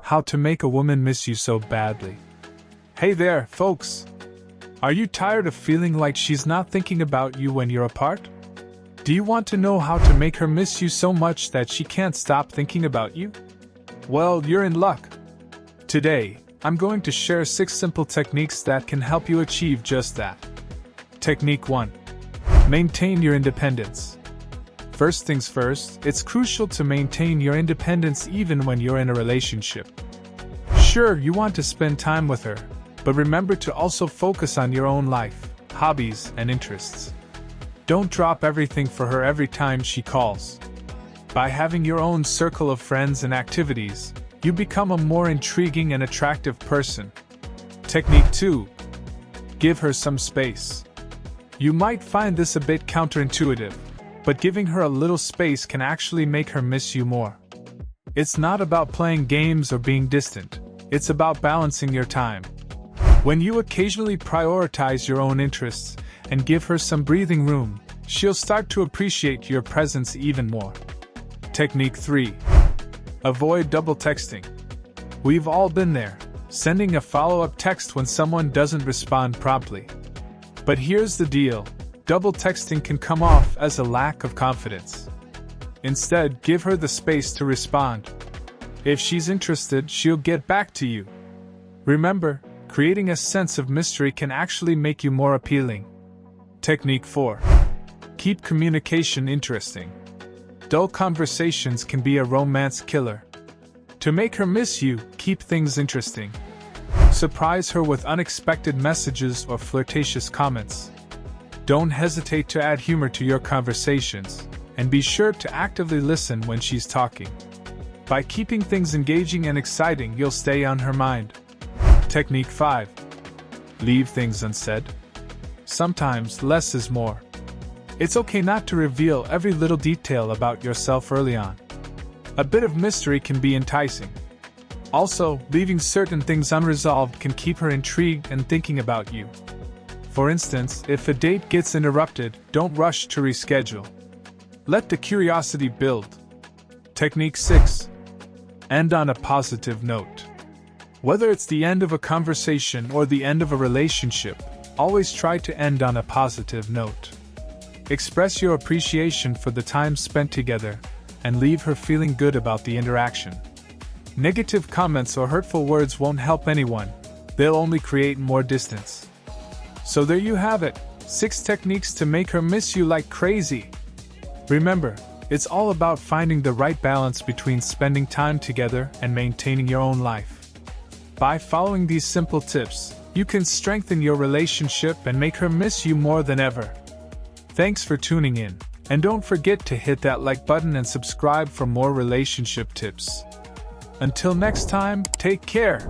How to make a woman miss you so badly. Hey there, folks! Are you tired of feeling like she's not thinking about you when you're apart? Do you want to know how to make her miss you so much that she can't stop thinking about you? Well, you're in luck. Today, I'm going to share 6 simple techniques that can help you achieve just that. Technique 1. Maintain your independence. First things first, it's crucial to maintain your independence even when you're in a relationship. Sure, you want to spend time with her, but remember to also focus on your own life, hobbies, and interests. Don't drop everything for her every time she calls. By having your own circle of friends and activities, you become a more intriguing and attractive person. Technique 2. Give her some space. You might find this a bit counterintuitive, but giving her a little space can actually make her miss you more. It's not about playing games or being distant, it's about balancing your time. When you occasionally prioritize your own interests and give her some breathing room, she'll start to appreciate your presence even more. Technique 3. Avoid double texting. We've all been there, sending a follow-up text when someone doesn't respond promptly. But here's the deal. Double texting can come off as a lack of confidence. Instead, give her the space to respond. If she's interested, she'll get back to you. Remember, creating a sense of mystery can actually make you more appealing. Technique 4. Keep communication interesting. Dull conversations can be a romance killer. To make her miss you, keep things interesting. Surprise her with unexpected messages or flirtatious comments. Don't hesitate to add humor to your conversations, and be sure to actively listen when she's talking. By keeping things engaging and exciting, you'll stay on her mind. Technique 5. Leave things unsaid. Sometimes less is more. It's okay not to reveal every little detail about yourself early on. A bit of mystery can be enticing. Also, leaving certain things unresolved can keep her intrigued and thinking about you. For instance, if a date gets interrupted, don't rush to reschedule. Let the curiosity build. Technique 6. End on a positive note. Whether it's the end of a conversation or the end of a relationship, always try to end on a positive note. Express your appreciation for the time spent together, and leave her feeling good about the interaction. Negative comments or hurtful words won't help anyone, they'll only create more distance. So there you have it, 6 techniques to make her miss you like crazy. Remember, it's all about finding the right balance between spending time together and maintaining your own life. By following these simple tips, you can strengthen your relationship and make her miss you more than ever. Thanks for tuning in, and don't forget to hit that like button and subscribe for more relationship tips. Until next time, take care.